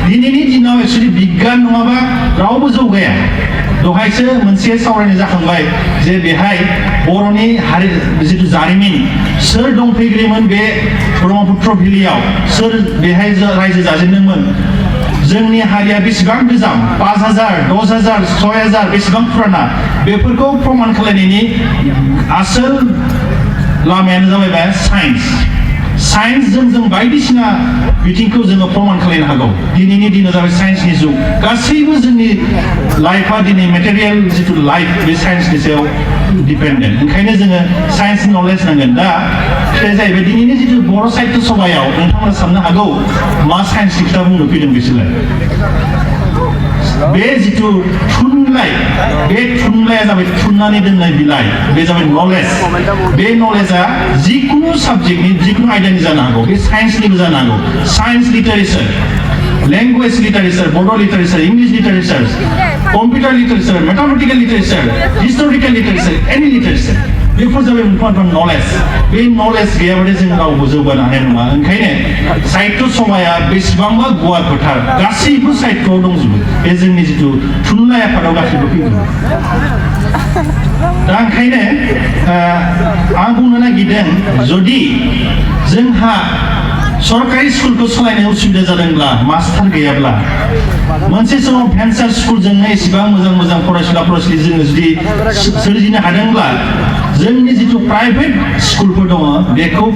दिनैनि दिनाव एक्चुअली बिगियान नङाबा रावबो जौगाया दहायसो मोनसे सावरायनाय जाखांबाय जे बेहाय बर'नि हारि जिथु जारिमिन सोर दंफैग्रोमोन बे ब्रह्मपुत्र भेलियाव सोर बेहाय रायजो जाजेनदोंमोन जोंनि हारिया बेसेबां गोजाम 5000 6000 6000 बेसेबां पुराना बेफोरखौ प्रमाण खालामनायनि आसोल लामायानो जाबाय साइन्सजों जों बायदिसिना बिथिंखौ जोङो प्रमाण खालामनो हागौ दिनैनि दिनाव जाबाय साइन्सनि जुग गासैबो जोंनि लाइफआ दिनै मेटेरियेल जिथु लाइफ बे साइन्सनि सायाव डिपेन्डेन्ट ओंखायनो जोङो साइन्सनि नलेज नांगोन दा बे जाहैबाय दिनैनि जिथु बर' साहित्य सभायाव नोंथांमोना साननो हागौ मा साइन्सनि खोथा बुंनो फैदों बिसोरलाय बे जिथु थुनलाइ बे थुनलाइया जाबाय थुननानै दोननाय बिलाइ बे जाबाय नलेज बे नलेजआ जिकुनु साबजेक्टनि जिकुनु आयदानि जानो हागौ बे साइन्सनिबो जानो हागौ साइन्स लिटारेचार लैंग्वेज लिटारेचार बड' literature English literature computer literature mathematical literature historical literature any literature बेफोर जाबाय मोनफा नलेज बे नलेज गैयाबाथाय जों रावबो जौगानो हानाय नङा ओंखायनो साहित्य सभाया बेसेबांबा गुवार फोथार गासैबो साहित्यआव दंजोबो बे जोंनि जिथु थुनलाइ आफादाव गासैबो फैजोबो दा ओंखायनो आं बुंनो नागिरदों जुदि जोंहा सरकारि स्कुलखौ सालायनो उसुबिदा जादोंब्ला मास्टार गैयाब्ला मोनसे समाव भेन्सार स्कुलजोंनो एसेबां मोजां फरायसुला फरायसुलि जोङो जुदि सोरजिनो हादोंब्ला जोंनि जिथु प्राइभेट स्कुलफोर दङ बेखौ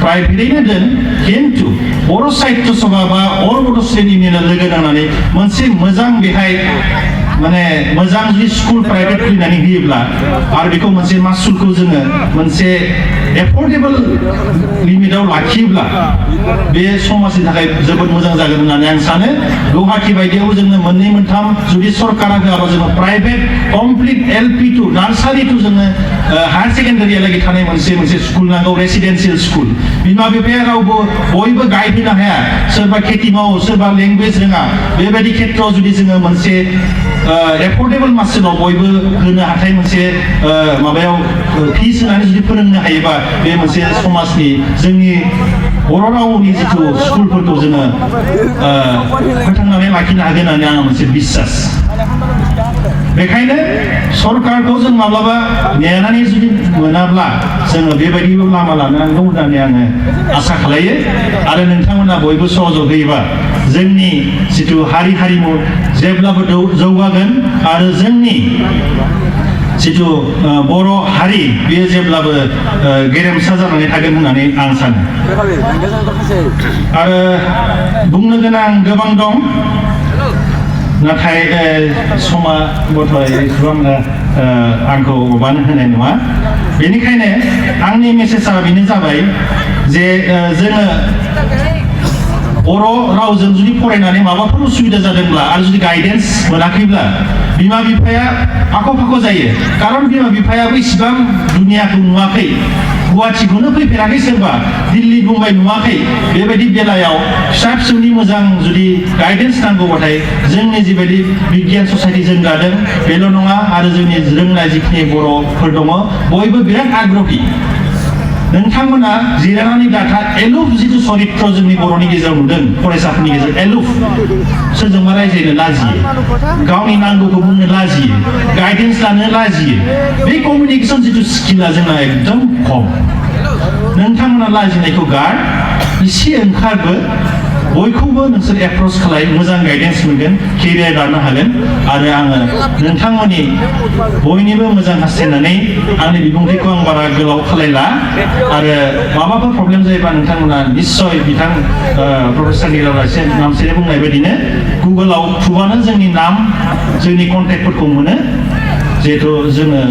प्राइभेटैनो दोन खिन्थु बर' साहित्य सभा बा अल बड' स्टुडेन्ट इउनियना लोगो नांनानै मोनसे मोजां बेहाय माने मोजां जुदि स्कुल प्राइभेट खुलिनानै होयोब्ला आरो बेखौ मोनसे मासुलखौ जोङो मोनसे एफर्डेबल लिमिटआव लाखियोब्ला बे समाजनि थाखाय जोबोद मोजां जागोन होननानै आं सानो गुवाहाटी बायदियाव जोङो मोननै मोनथाम जुदि सरकारा होआबा जोङो private complete LP to nursery to जोङो हायार सेकेन्डारियालागै थानाय मोनसे स्कुल नांगौ रेसिडेन्सियेल स्कुल बिमा बिफाया रावबो बयबो गाइड होनो हाया सोरबा खेथि मावो सोरबा लेंगुवेज रोङा बेबायदि खेत्रआव जुदि जोङो मोनसे एफर्डेबल मासुलाव बयबो होनो हाथाय मोनसे माबायाव फिस होनानै जुदि फोरोंनो हायोबा बे मोनसे समाजनि जोंनि बर' रावनि जिथु स्कुलफोरखौ जोङो फोथांनानै लाखिनो हागोन होननानै आंहा मोनसे बिश्वास बेखायनो सरकारखौ जों माब्लाबा नेनानै जुदि मोनाब्ला जोङो बेबायदि लामा लानांगौ होननानै आङो आसा खालायो आरो नोंथांमोना बयबो सहयोग होयोबा जोंनि जिथु हारिमु जेब्लाबो जौगागोन आरो जोंनि जिथु बर' हारि बेयो जेब्लाबो गेरेमसा जानानै थागोन होननानै आं सानो आरो बुंनो गोनां गोबां दं नाथाय समा बथ'य आंखौ माबानो होनाय नङा बेनिखायनो आंनि मेसेजआ बेनो जाबाय जे जोङो बर' रावजों जुदि फरायनानै माबाफोर उसुबिदा जादोंब्ला आरो जुदि गाइडेन्स मोनाखैब्ला बिमा बिफाया आख' फाख' जायो कारन बिमा बिफायाबो इसिबां दुनियाखौ नुवाखै गुवाहाटीखौनो फैफेराखै सोरबा दिल्ली मुम्बाइ नुवाखै बेबायदि बेलायाव फिसा फिसौनि मोजां जुदि गाइडेन्स नांगौबाथाय जोंनि जिबायदि बिगियान ससाइटि जों दादों बेल' नङा आरो जोंनि रोंनाय जिखिनि बर'फोर दङ बयबो बिराद आग्रही नोंथांमोना जिरायनानै डाटा एलुफ जिथु चरित्र जोंनि बर'नि गेजेराव नुदों फरायसाफोरनि गेजेराव एलुफ सोरजोंबा रायज्लायनो लाजियो गावनि नांगौखौ बुंनो लाजियो गाइडेन्स लानो लाजियो बे कमिउनिकेसन जिथु स्किला जोंना एकदम खम नोंथांमोना लाजिनायखौ गार एसे ओंखारबो बयखौबो नोंसोर एप्रच खालाय मोजां गाइडेन्स मोनगोन केरियार दानो हागोन आरो आङो नोंथांमोननि बयनिबो मोजां हास्थायनानै आंनि बिबुंथिखौ आं बारा गोलाव खालायला आरो माबाफोर प्रब्लेम जायोबा नोंथांमोना निस्सय बिथां प्रफेसर निरालासे नामसेरे बुंनाय बायदिनो गुगोलाव थुबानो जोंनि नाम जोंनि कन्टेक्टफोरखौ मोनो जिहेथु जोङो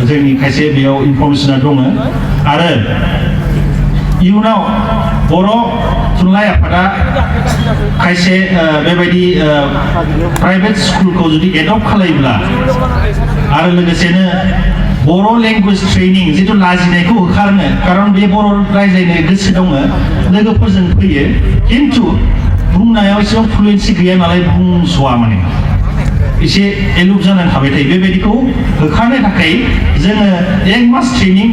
जोंनि खायसे बेयाव इनफरमेसना दङ आरो इयुनाव बर' थुनलाइ आफादा खायसे बेबायदि प्राइभेट स्कुलखौ जुदि एडप्ट खालायोब्ला आरो लोगोसेनो बर' लेंगुवेज ट्रेनिं जिथु लाजिनायखौ होखारनो कारन बे बर' रायज्लायनो गोसो दङ लोगोफोरजों फैयो खिन्थु बुंनायाव एसेबां फ्लुएन्सि गैया नालाय बुंस'वा माने एसे एलुप जानानै थाबाय थायो बेबायदिखौ होखारनो थाखाय जोङो 1 मास ट्रेनिं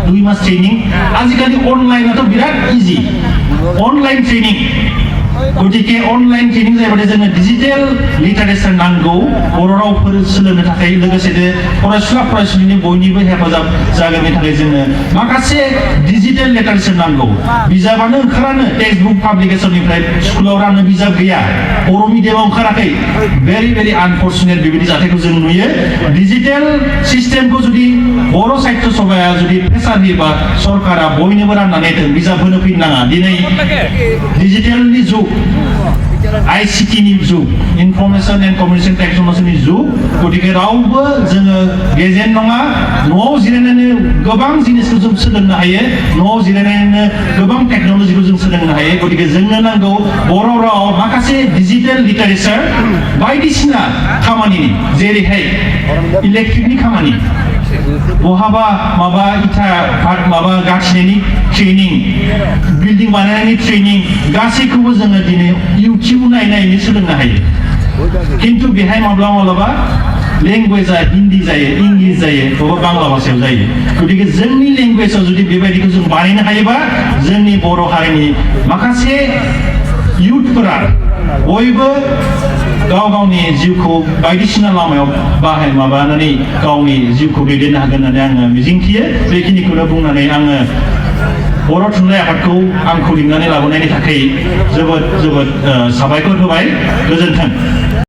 2 मास ट्रेनिं आजिखालि अनलाइनाथ' बिराद इजि अनलाइन ट्रेनिं गतिके अनलाइन ट्रेनिं जायोबाथाय जोंनो डिजिटेल लिटारेचार नांगौ बर' रावफोर सोलोंनो थाखाय लोगोसेनो फरायसुला फरायसुलिनि बयनिबो हेफाजाब जागोननि थाखाय जोंनो माखासे डिजिटेल लिटारेचार नांगौ बिजाबानो ओंखारानो टेक्सट बुक पाब्लिकेशननिफ्राय स्कुलाव राननो बिजाब गैया बर' मिडियामाव ओंखाराखै भेरि आनफर्चुनेट बेबायदि जाथायखौ जों नुयो डिजिटेल सिस्टेमखौ जुदि बर' साहित्य सभाया जुदि प्रेसार होयोबा सरकारा बयनोबो राननानै होथों बिजाब होनो फैनाङा दिनै डिजिटेलनि जुग ICT नि जुग इनफरमेशन एन्ड कमिउनिकेशन टेक्नोलजिनि जुग गतिके रावबो जोङो गेजेन नङा न'आव जिरायनानै गोबां जिनिसखौ जों सोलोंनो हायो न'आव जिरायनानैनो गोबां टेक्नोलजिखौ जों सोलोंनो हायो गतिके जोंनो नांगौ बर' राव माखासे डिजिटेल लिटारेचार बायदिसिना खामानिनि जेरैहाय इलेक्ट्रिकनि खामानि बहाबा माबा इथा माबा गाथिनायनि ट्रेनिं बिल्डिं बानायनायनि ट्रेनिं गासैखौबो जोङो दिनै इउटिउब नायनायनि सोलोंनो हायो खिन्थु बेहाय माब्लाबा लेंगुवेजआ हिन्दी जायो इंलिश जायो बबेबा बांला भाषायाव जायो गतिके जोंनि लेंगुवेजआव जुदि बेबायदिखौ जों बानायनो हायोबा जोंनि बर' हारिनि माखासे इयुथफोरा बयबो गाव गावनि जिउखौ बायदिसिना लामायाव माबानानै गावनि जिउखौ दैदेननो हागोन होननानै आङो मिजिंथियो बेखिनिखौनो बुंनानै आङो बर' थुनलाइ आफादखौ आंखौ लिंनानै लाबोनायनि थाखाय जोबोद साबायखर होबाय गोजोन्थों।